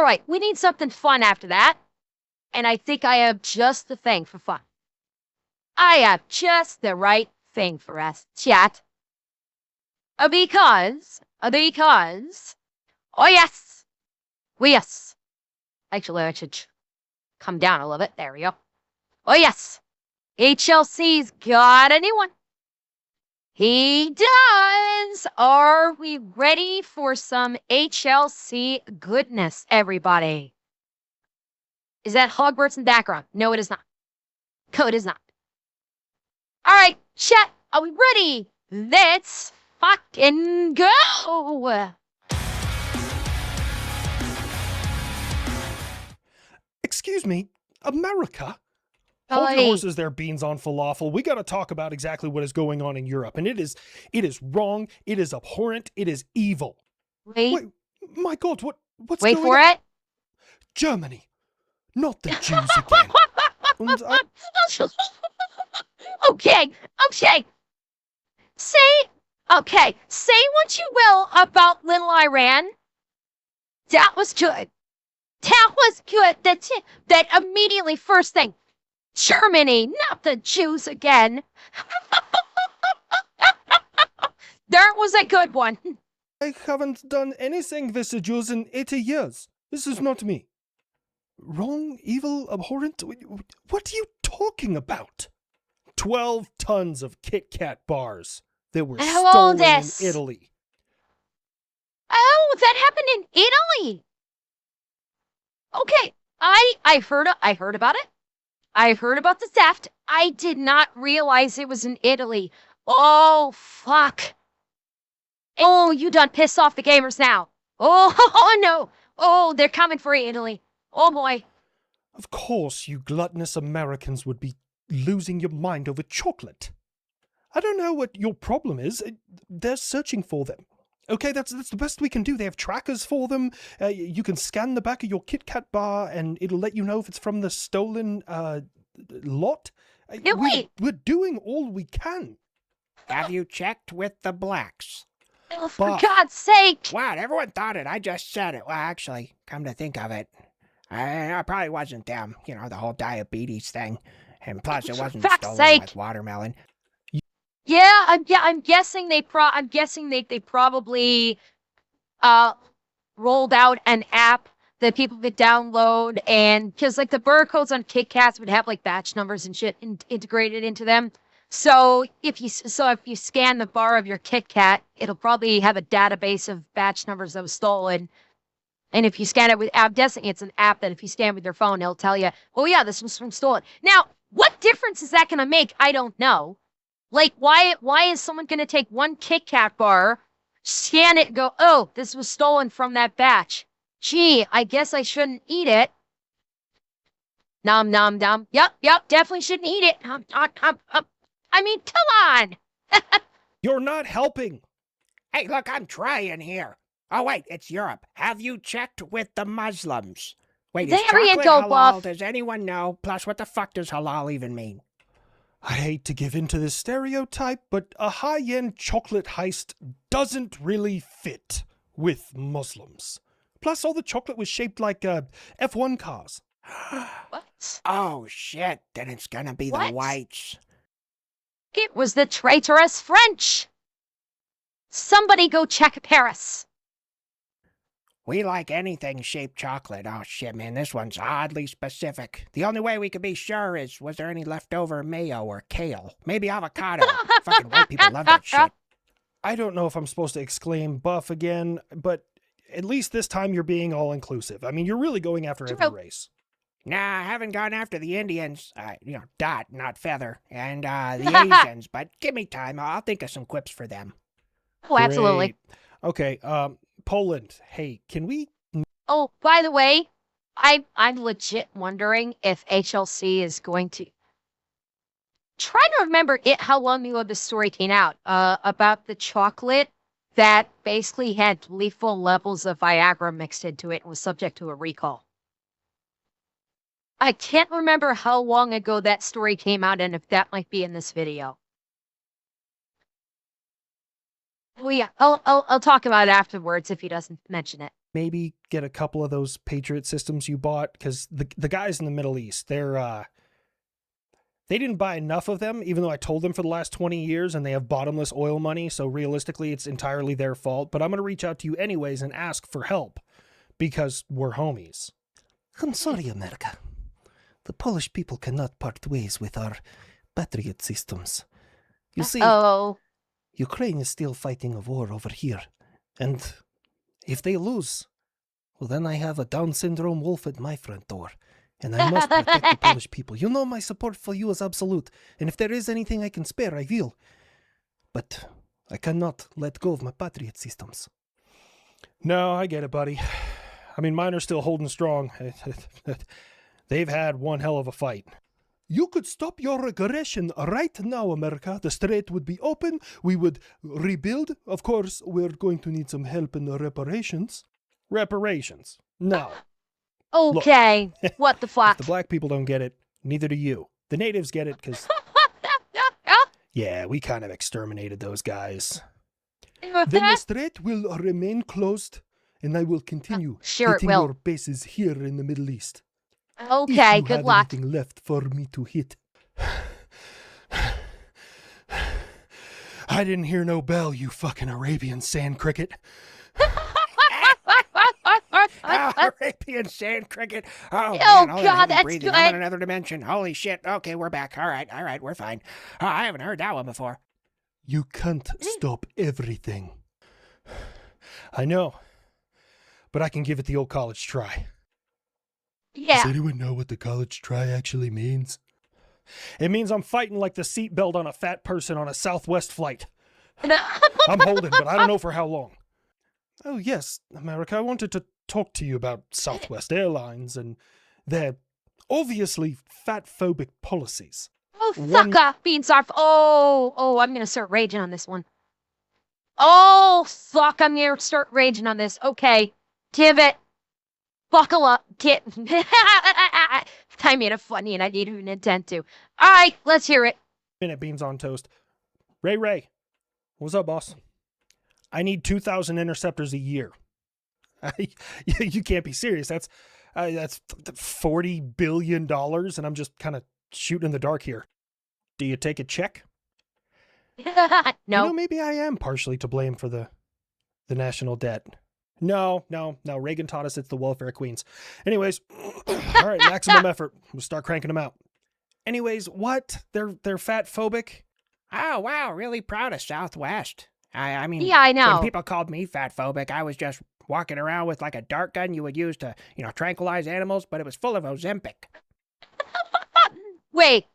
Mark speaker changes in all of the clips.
Speaker 1: right, we need something fun after that. And I think I have just the thing for fun. I have just the right thing for us, chat. Because, oh yes. Actually, I should come down a little bit. There we go. Oh yes, HLC's got a new one. He does. Are we ready for some HLC goodness, everybody? Is that Hogwarts in the background? No, it is not. No, it is not. All right, chat, are we ready? Let's fucking go.
Speaker 2: Excuse me, America? Hold your horses there, beans on falafel. We got to talk about exactly what is going on in Europe. And it is wrong. It is abhorrent. It is evil.
Speaker 1: Wait,
Speaker 2: my God, what's
Speaker 1: wait
Speaker 2: going
Speaker 1: for
Speaker 2: on?
Speaker 1: it.
Speaker 2: Germany. Not the Jews again.
Speaker 1: Okay. Say what you will about little Iran. That was good. That immediately first thing. Germany, not the Jews again. That was a good one.
Speaker 2: I haven't done anything with the Jews in 80 years. This is not me. Wrong, evil, abhorrent? What are you talking about? 12 tons of Kit Kat bars that were stolen in Italy.
Speaker 1: Oh, that happened in Italy. Okay, I heard about it. I heard about the theft. I did not realize it was in Italy. Oh, fuck. Oh, you done pissed off the gamers now. Oh no. Oh, they're coming for Italy. Oh, boy.
Speaker 2: Of course, you gluttonous Americans would be losing your mind over chocolate. I don't know what your problem is. They're searching for them. Okay, that's the best we can do. They have trackers for them. You can scan the back of your Kit Kat bar, and it'll let you know if it's from the stolen lot. We're doing all we can.
Speaker 3: Have you checked with the blacks?
Speaker 1: Oh, for God's sake!
Speaker 3: What? Everyone thought it. I just said it. Well, actually, come to think of it, I probably wasn't them. You know, the whole diabetes thing. And plus, it wasn't stolen with watermelon.
Speaker 1: Yeah, I'm guessing they probably rolled out an app that people could download, and because like the barcodes on Kit Kats would have like batch numbers and shit integrated into them. So if you scan the bar of your Kit Kat, it'll probably have a database of batch numbers that was stolen. And if you scan it with, I'm guessing it's an app that if you scan with your phone, it'll tell you, oh yeah, this was from stolen. Now, what difference is that going to make? I don't know. Like, why is someone going to take one Kit Kat bar, scan it, and go, oh, this was stolen from that batch. Gee, I guess I shouldn't eat it. Nom, nom, nom. Yep, definitely shouldn't eat it. I mean, come on.
Speaker 2: You're not helping.
Speaker 3: Hey, look, I'm trying here. Oh, wait, it's Europe. Have you checked with the Muslims? Wait, is chocolate halal?
Speaker 1: Buff.
Speaker 3: Does anyone know? Plus, what the fuck does halal even mean?
Speaker 2: I hate to give in to this stereotype, but a high-end chocolate heist doesn't really fit with Muslims. Plus, all the chocolate was shaped like F1 cars.
Speaker 1: What?
Speaker 3: Oh, shit. Then it's gonna be the whites.
Speaker 1: It was the traitorous French. Somebody go check Paris.
Speaker 3: We like anything shaped chocolate. Oh, shit, man, this one's oddly specific. The only way we could be sure is, was there any leftover mayo or kale? Maybe avocado. Fucking white people love that shit.
Speaker 2: I don't know if I'm supposed to exclaim buff again, but at least this time you're being all-inclusive. I mean, you're really going after every race.
Speaker 3: Nah, I haven't gone after the Indians. Dot, not feather. And the Asians, but give me time. I'll think of some quips for them.
Speaker 1: Oh, absolutely.
Speaker 2: Great. Okay, Poland. Hey, can we...
Speaker 1: Oh, by the way, I'm legit wondering if HLC is going to... Try to remember how long ago the story came out, about the chocolate that basically had lethal levels of Viagra mixed into it and was subject to a recall. I can't remember how long ago that story came out and if that might be in this video. Oh yeah, I'll talk about it afterwards if he doesn't mention it.
Speaker 2: maybe get a couple of those Patriot systems you bought, because the guys in the Middle East, they didn't buy enough of them, even though I told them for the last 20 years, and they have bottomless oil money, so realistically it's entirely their fault. But I'm going to reach out to you anyways and ask for help, because we're homies.
Speaker 4: I'm sorry, America. The Polish people cannot part ways with our Patriot systems. You see, Ukraine is still fighting a war over here, and if they lose, well, then I have a Down syndrome wolf at my front door, and I must protect the Polish people. You know my support for you is absolute, and if there is anything I can spare, I will. But I cannot let go of my Patriot systems.
Speaker 2: No, I get it, buddy. I mean, mine are still holding strong. They've had one hell of a fight. You could stop your aggression right now, America. The strait would be open. We would rebuild. Of course, we're going to need some help in the reparations. Reparations? No.
Speaker 1: Okay.
Speaker 2: Look,
Speaker 1: what the fuck?
Speaker 2: If the black people don't get it, neither do you. The natives get it because... yeah, we kind of exterminated those guys. Then the strait will remain closed, and I will continue hitting your bases here in the Middle East.
Speaker 1: Okay, good luck.
Speaker 2: Anything left for me to hit? I didn't hear no bell, you fucking Arabian sand cricket.
Speaker 3: Arabian sand cricket. Oh,
Speaker 1: oh
Speaker 3: man,
Speaker 1: God, that's
Speaker 3: breathing.
Speaker 1: good.
Speaker 3: I'm in another dimension. Holy shit. Okay, we're back. All right, we're fine. Oh, I haven't heard that one before.
Speaker 2: You can't stop everything. I know, but I can give it the old college try.
Speaker 1: Yeah.
Speaker 2: Does anyone know what the college try actually means? It means I'm fighting like the seatbelt on a fat person on a Southwest flight. I'm holding, but I don't know for how long. Oh, yes, America, I wanted to talk to you about Southwest Airlines and their obviously fat-phobic policies.
Speaker 1: Oh, fucker, being soft. Oh, I'm gonna start raging on this one. Oh, fuck, I'm gonna start raging on this. Okay, Divot. Buckle up, kid. I made it funny and I didn't even intend to. All right, let's hear it.
Speaker 2: Minute beans on toast. Ray, what's up, boss? I need 2,000 interceptors a year. You can't be serious. That's $40 billion, and I'm just kind of shooting in the dark here. Do you take a check?
Speaker 1: No.
Speaker 2: You know, maybe I am partially to blame for the national debt. No. Reagan taught us it's the welfare queens. Anyways, all right, maximum effort. We'll start cranking them out. Anyways, what? They're fat phobic?
Speaker 3: Oh, wow, really proud of Southwest. I mean,
Speaker 1: yeah, I know.
Speaker 3: When people called me fat phobic, I was just walking around with like a dart gun you would use to, tranquilize animals, but it was full of Ozempic.
Speaker 1: Wait.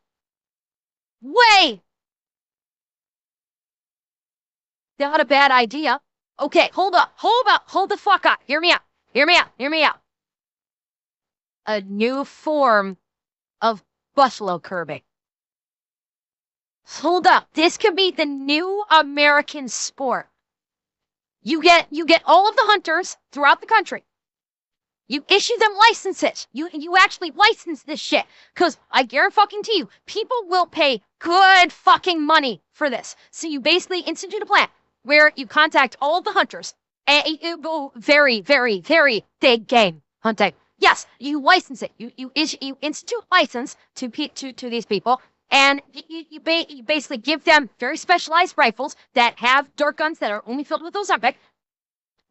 Speaker 1: Not a bad idea. Okay, hold the fuck up. Hear me out. A new form of buffalo curbing. Hold up. This could be the new American sport. You get all of the hunters throughout the country. You issue them licenses. You actually license this shit. Because I guarantee you, people will pay good fucking money for this. So you basically institute a plan where you contact all of the hunters. And it will very, very, very big game hunting. Yes, you license it. You institute license to these people. And you basically give them very specialized rifles that have dart guns that are only filled with Ozempic.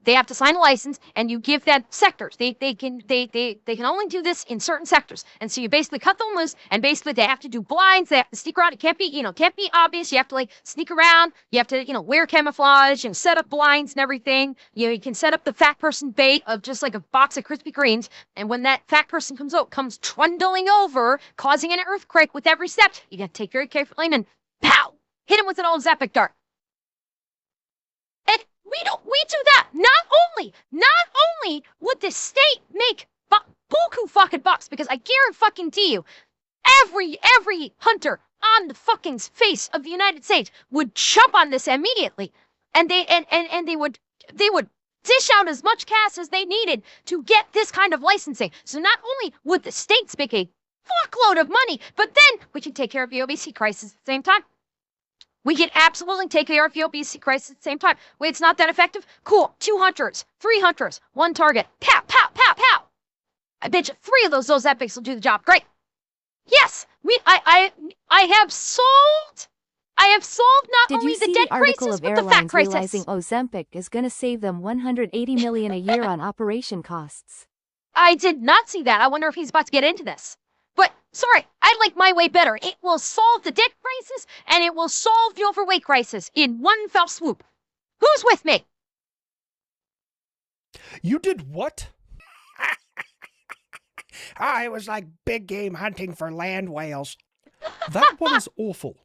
Speaker 1: They have to sign a license, and you give them sectors. They can only do this in certain sectors, and so you basically cut them loose. And basically, they have to do blinds. They have to sneak around. It can't be obvious. You have to sneak around. You have to wear camouflage and set up blinds and everything. You can set up the fat person bait of just like a box of Krispy Kremes, and when that fat person comes trundling over, causing an earthquake with every step, you gotta take very carefully and pow, hit him with an old Zepic dart. And we do that. Not only would the state make buku fucking bucks, because I guarantee you, every hunter on the fucking face of the United States would jump on this immediately, and they would dish out as much cash as they needed to get this kind of licensing. So not only would the states make a fuckload of money, but then we can take care of the obesity crisis at the same time. We can absolutely take care of the obesity crisis at the same time. Wait, it's not that effective? Cool. 2 hunters, 3 hunters, 1 target. Pow, pow, pow, pow. I bet you 3 of those epics will do the job. Great. Yes, I have solved not
Speaker 5: Did
Speaker 1: only
Speaker 5: you
Speaker 1: the
Speaker 5: see
Speaker 1: debt
Speaker 5: the article
Speaker 1: crisis,
Speaker 5: of
Speaker 1: but the fat
Speaker 5: airlines
Speaker 1: crisis.
Speaker 5: realizing Ozempic is going to save them $180 million a year on operation costs?
Speaker 1: I did not see that. I wonder if he's about to get into this. But, sorry, I like my way better. It will solve the debt crisis, and it will solve the overweight crisis in one fell swoop. Who's with me?
Speaker 2: You did what?
Speaker 3: It was like big game hunting for land whales.
Speaker 2: That one is awful.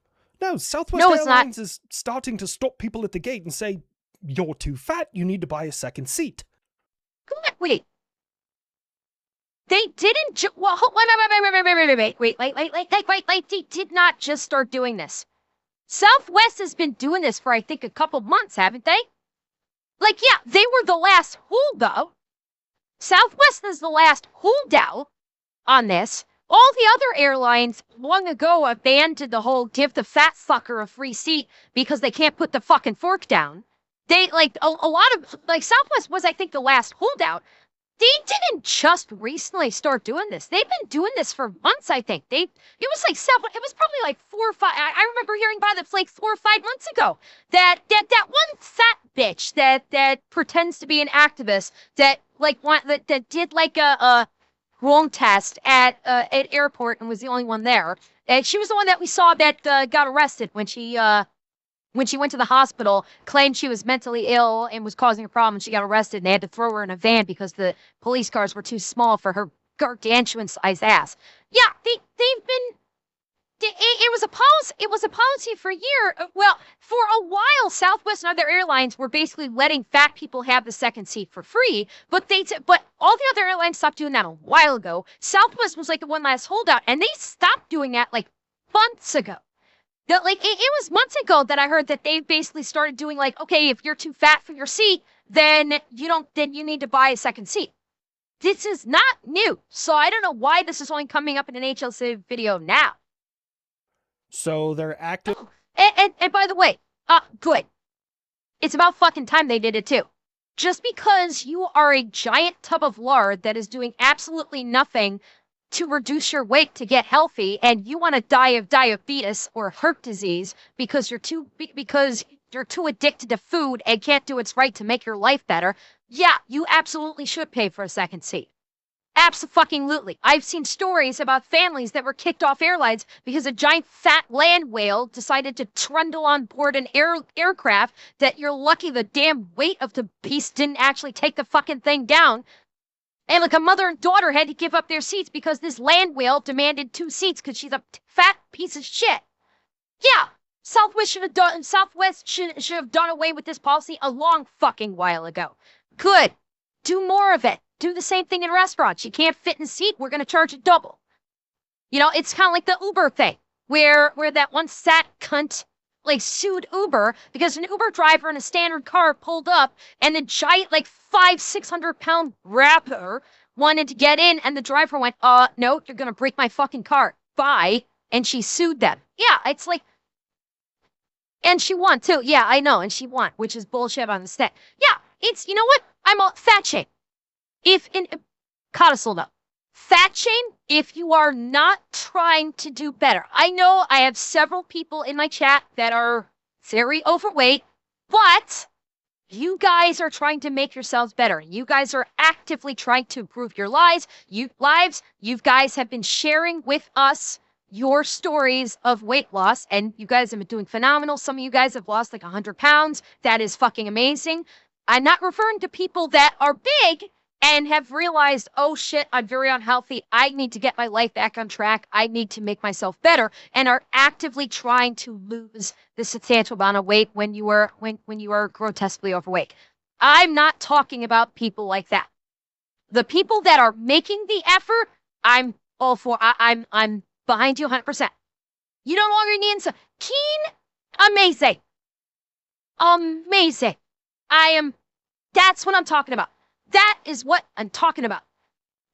Speaker 2: No, Southwest
Speaker 1: No, it's not.
Speaker 2: Airlines is starting to stop people at the gate and say, you're too fat, you need to buy a second seat.
Speaker 1: Wait. They didn't well, wait. They did not just start doing this. Southwest has been doing this for, I think, a couple months, haven't they? Like, yeah, they were the last holdout. Southwest is the last holdout on this. All the other airlines long ago abandoned the whole give the fat fucker a free seat because they can't put the fucking fork down. They, like, a lot of, like, Southwest was, I think, the last holdout. They didn't just recently start doing this. They've been doing this for months, I think. It was probably like 4 or 5, I remember hearing about it like 4 or 5 months ago. That one fat bitch that pretends to be an activist that did like a wrong test at airport and was the only one there. And she was the one that we saw that got arrested when she went to the hospital, claimed she was mentally ill and was causing a problem. She got arrested and they had to throw her in a van because the police cars were too small for her gargantuan sized ass. Yeah, it was a policy for a year. Well, for a while, Southwest and other airlines were basically letting fat people have the second seat for free, but all the other airlines stopped doing that a while ago. Southwest was like the one last holdout, and they stopped doing that like months ago. It was months ago that I heard that they basically started doing like, okay, if you're too fat for your seat, then you need to buy a second seat. This is not new, so I don't know why this is only coming up in an HLC video now.
Speaker 2: So they're active.
Speaker 1: Oh, and by the way, good. It's about fucking time they did it too. Just because you are a giant tub of lard that is doing absolutely nothing to reduce your weight to get healthy, and you want to die of diabetes or heart disease because you're too addicted to food and can't do what's right to make your life better, yeah, you absolutely should pay for a second seat. Abso-fucking-lutely. I've seen stories about families that were kicked off airlines because a giant fat land whale decided to trundle on board an aircraft that you're lucky the damn weight of the beast didn't actually take the fucking thing down. And like a mother and daughter had to give up their seats because this land whale demanded 2 seats because she's a fat piece of shit. Yeah, Southwest should have done away with this policy a long fucking while ago. Good. Do more of it. Do the same thing in restaurants. You can't fit in a seat, we're gonna charge it double. You know, it's kind of like the Uber thing, where that one fat cunt like sued Uber because an Uber driver in a standard car pulled up and the giant like 500-600 pound rapper wanted to get in and the driver went, no, you're gonna break my fucking car. Bye. And she sued them. Yeah, it's like, and she won too. Yeah, I know, and she won, which is bullshit on the stat. Yeah, it's, you know what? I'm a fat shame. If in codicil though, fat shame if you are not trying to do better. I know I have several people in my chat that are very overweight, but you guys are trying to make yourselves better. You guys are actively trying to improve your lives. You guys have been sharing with us your stories of weight loss, and you guys have been doing phenomenal. Some of you guys have lost like 100 pounds. That is fucking amazing. I'm not referring to people that are big and have realized, oh shit, I'm very unhealthy. I need to get my life back on track. I need to make myself better, and are actively trying to lose the substantial amount of weight when you are grotesquely overweight. I'm not talking about people like that. The people that are making the effort, I'm all for. I'm behind you 100%. You no longer need some keen, amazing. That's what I'm talking about. That is what I'm talking about.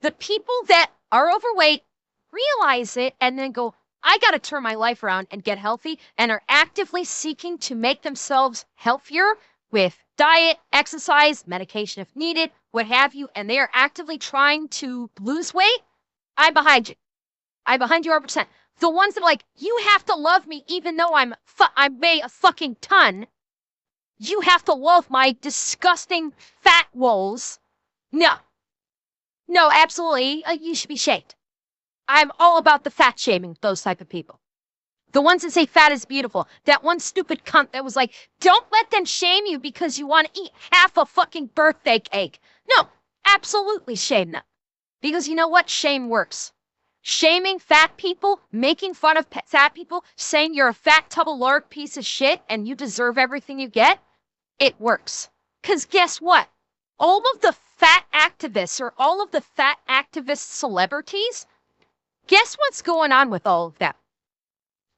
Speaker 1: The people that are overweight realize it and then go, I got to turn my life around and get healthy and are actively seeking to make themselves healthier with diet, exercise, medication if needed, what have you, and they are actively trying to lose weight, I'm behind you. I'm behind you 100%. The ones that are like, you have to love me even though I weigh a fucking ton. You have to love my disgusting fat woes. No. No, absolutely. You should be shamed. I'm all about the fat shaming, those type of people. The ones that say fat is beautiful. That one stupid cunt that was like, don't let them shame you because you want to eat half a fucking birthday cake. No, absolutely shame them. Because you know what? Shame works. Shaming fat people, making fun of fat people, saying you're a fat tub of lard piece of shit and you deserve everything you get, it works. Because guess what? All of the fat activists or all of the fat activist celebrities, guess what's going on with all of them?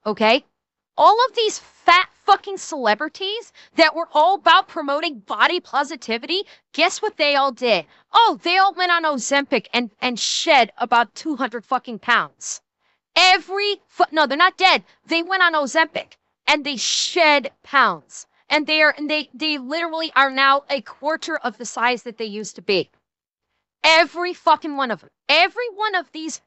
Speaker 1: Okay? All of these fat fucking celebrities that were all about promoting body positivity, guess what they all did? Oh, they all went on Ozempic and shed about 200 fucking pounds. No, they're not dead. They went on Ozempic and they shed pounds. And they literally are now a quarter of the size that they used to be. Every fucking one of them. Every one of these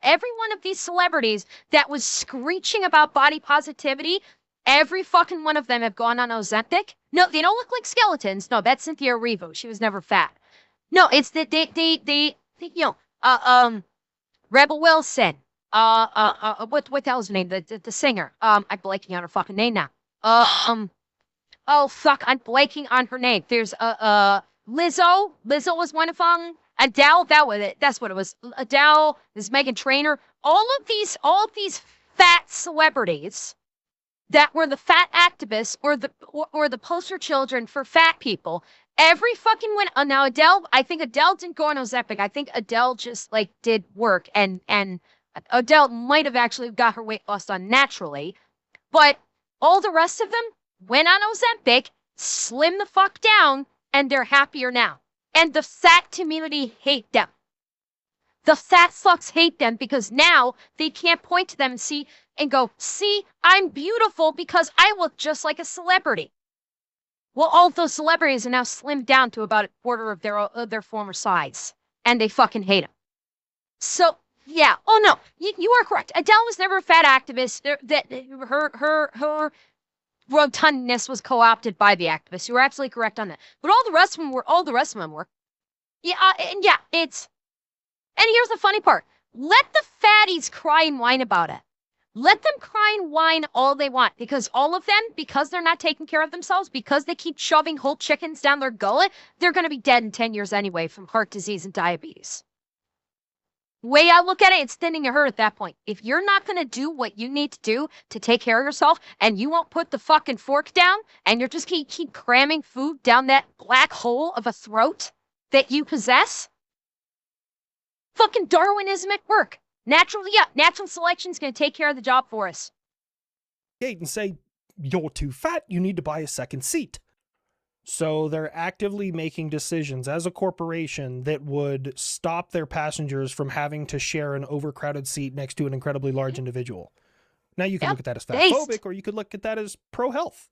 Speaker 1: celebrities that was screeching about body positivity, every fucking one of them have gone on Ozempic. No, they don't look like skeletons. No, that's Cynthia Erivo. She was never fat. No, it's that they Rebel Wilson. What the hell's her name? The singer. I'm blanking on her fucking name now. Oh fuck, I'm blanking on her name. There's Lizzo. Lizzo was one of them. Adele, that was it. That's what it was. Adele, this Meghan Trainor. All of these fat celebrities that were the fat activists or the poster children for fat people. Every fucking one. Now Adele, I think Adele didn't go on Ozempic. I think Adele just like did work and Adele might have actually got her weight lost on naturally, but all the rest of them went on Ozempic, slimmed the fuck down, and they're happier now. And the fat community hate them. The fat fucks hate them because now they can't point to them and go, see, I'm beautiful because I look just like a celebrity. Well, all of those celebrities are now slimmed down to about a quarter of their former size. And they fucking hate them. So, yeah. Oh, no. You are correct. Adele was never a fat activist. Her rotundness was co-opted by the activists. You were absolutely correct on that. But all the rest of them were. Yeah, and here's the funny part. Let the fatties cry and whine about it. Let them cry and whine all they want, because all of them, because they're not taking care of themselves, because they keep shoving whole chickens down their gullet, they're going to be dead in 10 years anyway from heart disease and diabetes. Way I look at it, it's thinning your herd at that point. If you're not going to do what you need to do to take care of yourself, and you won't put the fucking fork down, and you're just keep cramming food down that black hole of a throat that you possess, fucking Darwinism at work. Natural selection is going to take care of the job for us.
Speaker 2: And say, you're too fat, you need to buy a second seat. So they're actively making decisions as a corporation that would stop their passengers from having to share an overcrowded seat next to an incredibly large individual. Now you can look at that as fatphobic, or you could look at that as pro-health.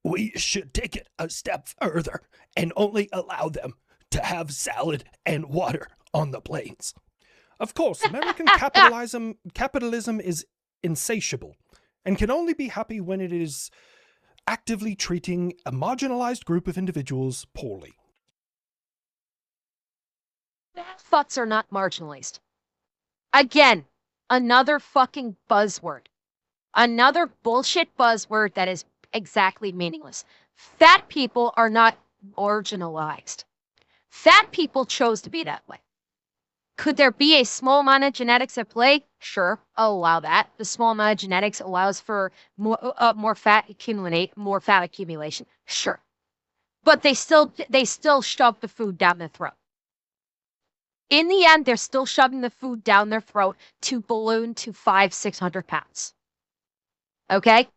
Speaker 2: We should take it a step further and only allow them to have salad and water on the planes. Of course, American capitalism is insatiable and can only be happy when it is actively treating a marginalized group of individuals poorly.
Speaker 1: Fucks are not marginalized. Again, another fucking buzzword. Another bullshit buzzword that is exactly meaningless. Fat people are not marginalized. Fat people chose to be that way. Could there be a small amount of genetics at play? Sure, I'll allow that. The small amount of genetics allows for more fat accumulation. Sure, but they still shove the food down their throat. In the end, they're still shoving the food down their throat to balloon to 500-600 pounds. Okay.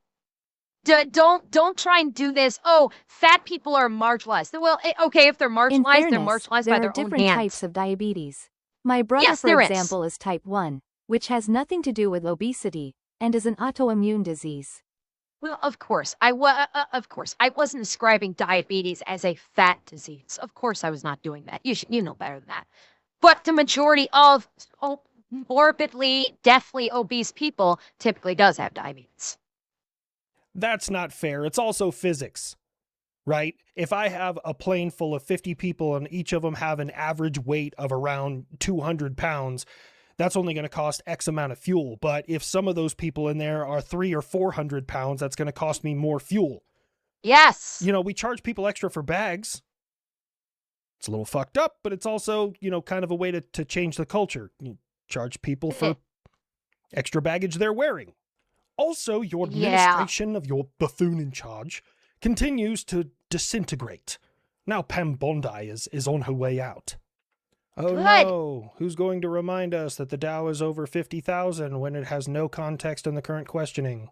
Speaker 1: Don't try and do this. Oh, fat people are marginalized. Well, okay, if they're marginalized, they're marginalized by their own hands.
Speaker 5: There are different types of diabetes. My brother, for example, is type 1, which has nothing to do with obesity, and is an autoimmune disease.
Speaker 1: Well, of course, of course, I wasn't describing diabetes as a fat disease. Of course, I was not doing that. You know better than that. But the majority of morbidly, deathly obese people typically does have diabetes.
Speaker 2: That's not fair. It's also physics, right? If I have a plane full of 50 people and each of them have an average weight of around 200 pounds, that's only going to cost X amount of fuel. But if some of those people in there are 300 or 400 pounds, that's going to cost me more fuel.
Speaker 1: Yes.
Speaker 2: You know, we charge people extra for bags. It's a little fucked up, but it's also, you know, kind of a way to change the culture. You charge people for extra baggage they're wearing. Also, your administration of your buffoon in charge continues to disintegrate. Now Pam Bondi is on her way out. Oh no, who's going to remind us that the Dow is over 50,000 when it has no context in the current questioning?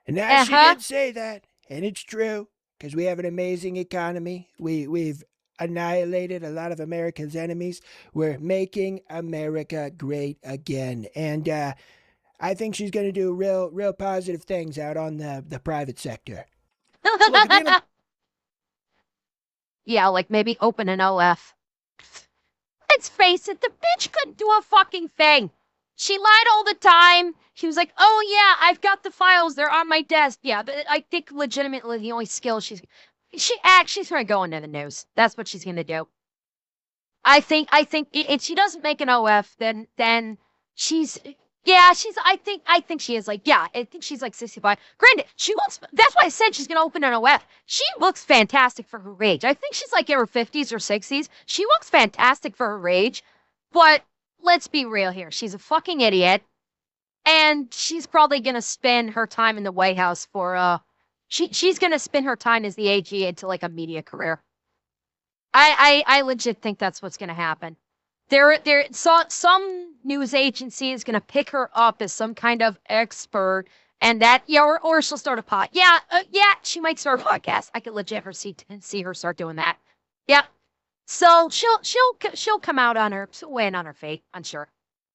Speaker 3: And now she did say that, and it's true, because we have an amazing economy. We've annihilated a lot of America's enemies. We're making America great again. And I think she's going to do real positive things out on the private sector.
Speaker 1: Yeah, like maybe open an OF. Let's face it, the bitch couldn't do a fucking thing. She lied all the time. She was like, oh yeah, I've got the files. They're on my desk. Yeah, but I think legitimately the only skill she's gonna go into the news. That's what she's gonna do. I think if she doesn't make an OF, then I think she is like, yeah, I think she's like 65. Granted, that's why I said she's gonna open an OF. She looks fantastic for her age. I think she's like in her 50s or 60s. She looks fantastic for her age, but let's be real here. She's a fucking idiot, and she's probably gonna spend her time in the White House for she's gonna spend her time as the AG into like a media career. I legit think that's what's gonna happen. Some news agency is gonna pick her up as some kind of expert, and that or she'll start a pod. Yeah, she might start a podcast. I could legit see her start doing that. Yeah, so she'll come out on her win on her fate. I'm sure.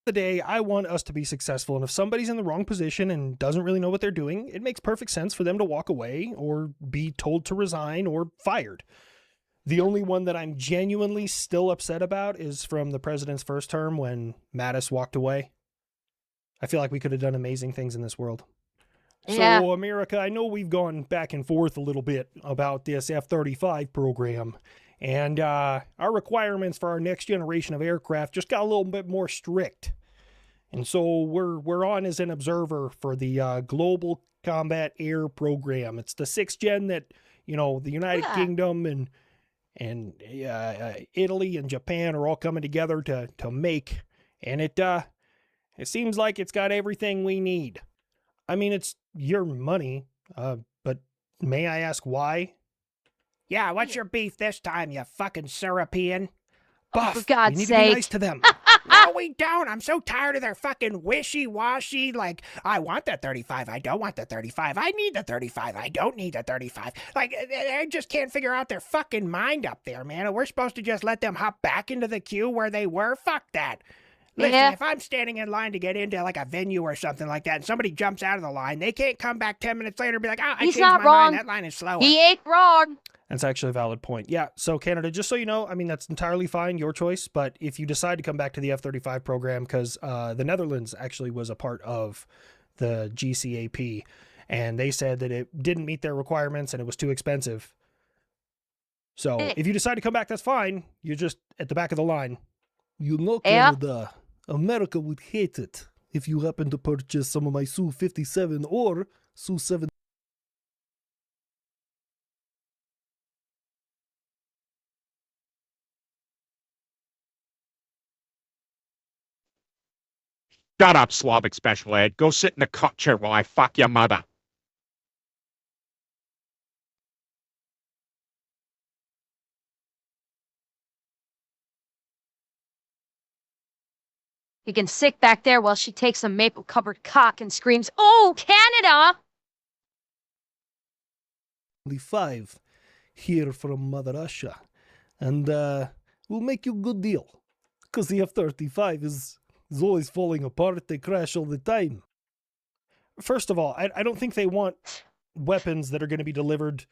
Speaker 2: The day I want us to be successful, and if somebody's in the wrong position and doesn't really know what they're doing, it makes perfect sense for them to walk away or be told to resign or fired. The only one that I'm genuinely still upset about is from the president's first term when Mattis walked away. I feel like we could have done amazing things in this world.
Speaker 1: Yeah.
Speaker 2: So, America, I know we've gone back and forth a little bit about this F-35 program, and our requirements for our next generation of aircraft just got a little bit more strict. And so we're on as an observer for the Global Combat Air Program. It's the 6th gen that, you know, the United Kingdom and Italy and Japan are all coming together to make, and it seems like it's got everything we need. I mean, it's your money, but may I ask why?
Speaker 3: Yeah, what's your beef this time, you fucking European?
Speaker 2: Buff,
Speaker 1: for God's
Speaker 2: we need
Speaker 1: sake.
Speaker 2: to be nice to them.
Speaker 3: No, we don't. I'm so tired of their fucking wishy-washy, like, I want the 35, I don't want the 35, I need the 35, I don't need the 35. Like, I just can't figure out their fucking mind up there, man. We're supposed to just let them hop back into the queue where they were? Fuck that. Listen, if I'm standing in line to get into like a venue or something like that, and somebody jumps out of the line, they can't come back 10 minutes later and be like, oh, I changed my mind, that line is slower.
Speaker 1: He ain't wrong.
Speaker 2: That's actually a valid point. Yeah, so Canada, just so you know, I mean, that's entirely fine, your choice, but if you decide to come back to the F-35 program, because the Netherlands actually was a part of the GCAP, and they said that it didn't meet their requirements and it was too expensive. So if you decide to come back, that's fine. You're just at the back of the line.
Speaker 4: You know, Canada, America would hate it if you happen to purchase some of my Su-57 or Su-7.
Speaker 6: Shut up, Slavic Special Ed. Go sit in the cot chair while I fuck your mother.
Speaker 1: You can sit back there while she takes a maple-covered cock and screams, "Oh, Canada!"
Speaker 4: 5 here from Mother Russia, and we'll make you a good deal, because the F-35 is always falling apart. They crash all the time.
Speaker 2: First of all, I don't think they want weapons that are going to be delivered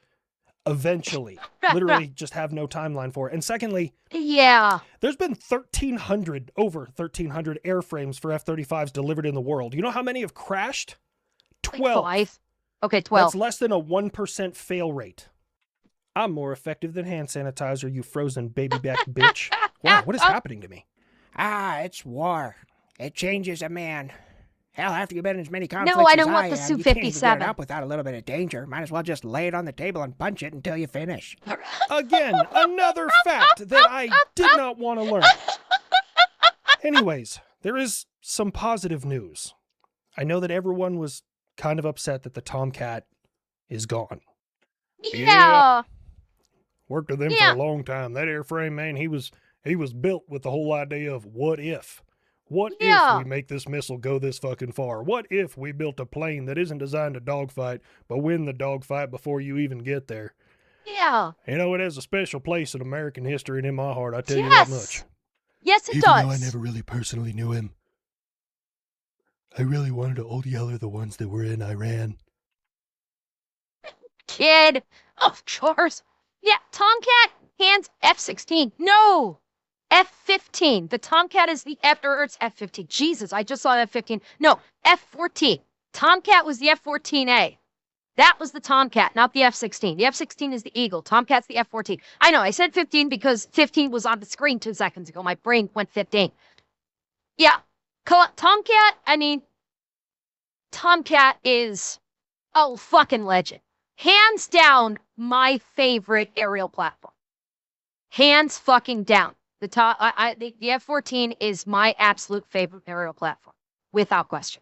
Speaker 2: eventually. Literally just have no timeline for it. And secondly,
Speaker 1: yeah,
Speaker 2: there's been over 1,300 airframes for F-35s delivered in the world. You know how many have crashed? 12.
Speaker 1: Like 5. Okay, 12.
Speaker 2: That's less than a 1% fail rate. I'm more effective than hand sanitizer, you frozen baby back bitch. Wow, what is happening to me?
Speaker 3: It's war. It changes a man. Hell, after you've been in as many conflicts
Speaker 1: No, I
Speaker 3: as
Speaker 1: don't want the
Speaker 3: am,
Speaker 1: Su
Speaker 3: you can't even get
Speaker 1: 57.
Speaker 3: it up without a little bit of danger. Might as well just lay it on the table and punch it until you finish.
Speaker 2: Again, another fact that I did not want to learn. Anyways, there is some positive news. I know that everyone was kind of upset that the Tomcat is gone.
Speaker 1: Yeah.
Speaker 2: Worked with him for a long time. That airframe, man, he was built with the whole idea of what if. What if we make this missile go this fucking far? What if we built a plane that isn't designed to dogfight, but win the dogfight before you even get there?
Speaker 1: Yeah.
Speaker 2: You know, it has a special place in American history and in my heart, I tell you that much.
Speaker 1: Yes, it
Speaker 4: Even
Speaker 1: does.
Speaker 4: though I never really personally knew him, I really wanted to old yeller the ones that were in Iran.
Speaker 1: Kid. Of course. Yeah, Tomcat hands F-16. No! F-15. The Tomcat is the it's F-15. Jesus, I just saw F-15. No, F-14. Tomcat was the F-14A. That was the Tomcat, not the F-16. The F-16 is the Eagle. Tomcat's the F-14. I know, I said 15 because 15 was on the screen 2 seconds ago. My brain went 15. Yeah, Tomcat is a fucking legend. Hands down, my favorite aerial platform. Hands fucking down. The F-14 is my absolute favorite aerial platform, without question.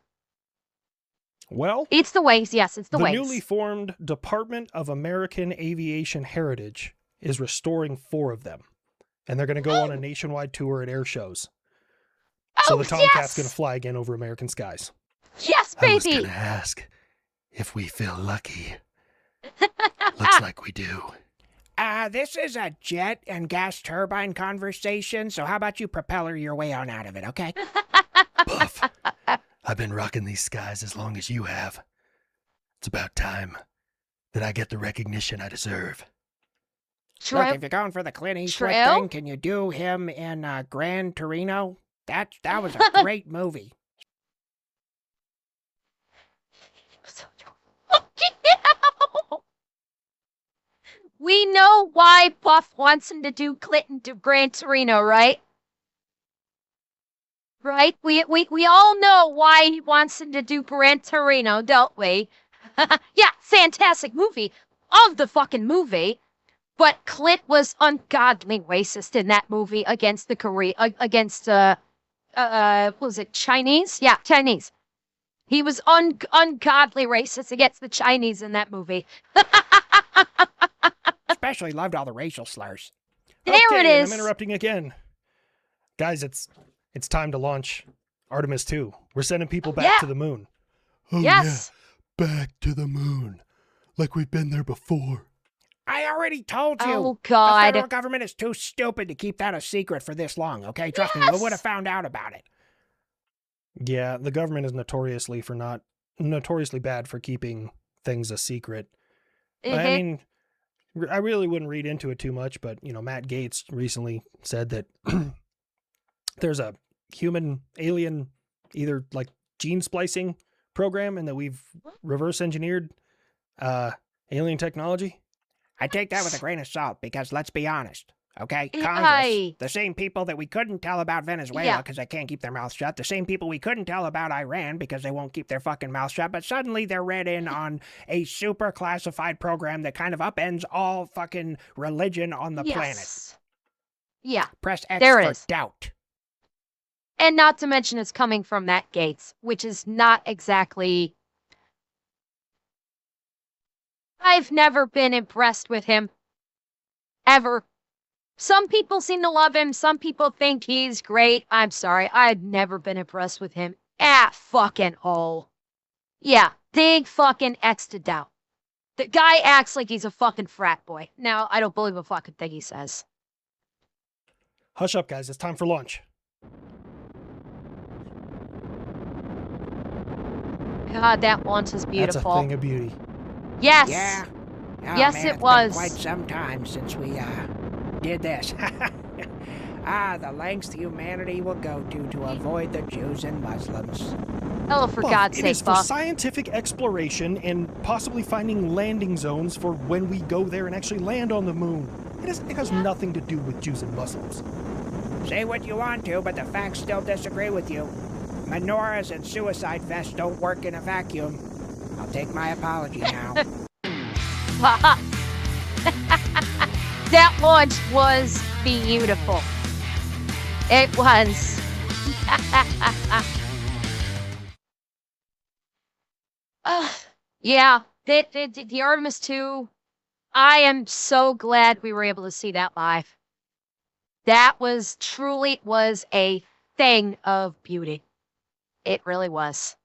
Speaker 2: Well,
Speaker 1: it's the Wings. Yes, it's the Wings.
Speaker 2: The newly formed Department of American Aviation Heritage is restoring 4 of them, and they're going to go on a nationwide tour at air shows. So the Tomcat's going to fly again over American skies.
Speaker 1: Yes, baby!
Speaker 4: I was going to ask if we feel lucky. Looks like we do.
Speaker 3: This is a jet and gas turbine conversation, so how about you propeller your way on out of it, okay?
Speaker 4: Buff, I've been rocking these skies as long as you have. It's about time that I get the recognition I deserve.
Speaker 3: Look, if you're going for the Clint Eastwood thing, can you do him in Gran Torino? That was a great movie.
Speaker 1: We know why Buff wants him to do Clinton to Gran Torino, right? Right? We all know why he wants him to do Gran Torino, don't we? Yeah, fantastic movie. Of the fucking movie. But Clint was ungodly racist in that movie against the what was it, Chinese? Yeah, Chinese. He was ungodly racist against the Chinese in that movie.
Speaker 3: Especially loved all the racial slurs.
Speaker 1: There it is.
Speaker 2: I'm interrupting again. Guys, it's time to launch Artemis 2. We're sending people back to the moon.
Speaker 4: Oh,
Speaker 1: yes.
Speaker 4: Yeah. Back to the moon. Like we've been there before.
Speaker 3: I already told you.
Speaker 1: Oh, God.
Speaker 3: The federal government is too stupid to keep that a secret for this long, okay? Trust me, we would have found out about it.
Speaker 2: Yeah, the government is notoriously bad for keeping things a secret.
Speaker 1: Mm-hmm.
Speaker 2: I mean, I really wouldn't read into it too much, but, you know, Matt Gaetz recently said that there's a human-alien, either, like, gene splicing program, and that we've reverse engineered alien technology.
Speaker 3: I take that with a grain of salt, because let's be honest, okay?
Speaker 1: Aye.
Speaker 3: Congress, the same people that we couldn't tell about Venezuela because they can't keep their mouths shut, the same people we couldn't tell about Iran because they won't keep their fucking mouths shut, but suddenly they're read in on a super classified program that kind of upends all fucking religion on the planet.
Speaker 1: Yeah.
Speaker 3: Press X
Speaker 1: there it
Speaker 3: for
Speaker 1: is.
Speaker 3: doubt.
Speaker 1: And not to mention it's coming from Matt Gaetz, which is not exactly... I've never been impressed with him. Ever. Some people seem to love him. Some people think he's great. I'm sorry. I've never been impressed with him at fucking all. Yeah, big fucking X to doubt. The guy acts like he's a fucking frat boy. Now, I don't believe a fucking thing he says.
Speaker 2: Hush up, guys. It's time for launch.
Speaker 1: God, that launch was
Speaker 2: That's a
Speaker 1: beautiful.
Speaker 2: thing of beauty.
Speaker 1: Yes.
Speaker 3: Yeah. Oh,
Speaker 1: Yes,
Speaker 3: man,
Speaker 1: it
Speaker 3: it's
Speaker 1: was.
Speaker 3: been quite some time since we did this. The lengths humanity will go to avoid the Jews and Muslims.
Speaker 1: Oh, for
Speaker 2: Buff,
Speaker 1: God's
Speaker 2: it
Speaker 1: sake,
Speaker 2: is for
Speaker 1: Buff.
Speaker 2: scientific exploration and possibly finding landing zones for when we go there and actually land on the moon. It has nothing to do with Jews and Muslims.
Speaker 3: Say what you want to, but the facts still disagree with you. Menorahs and suicide vests don't work in a vacuum. I'll take my apology now.
Speaker 1: That launch was beautiful. It was. Yeah, the Artemis 2, I am so glad we were able to see that live. That was a thing of beauty. It really was.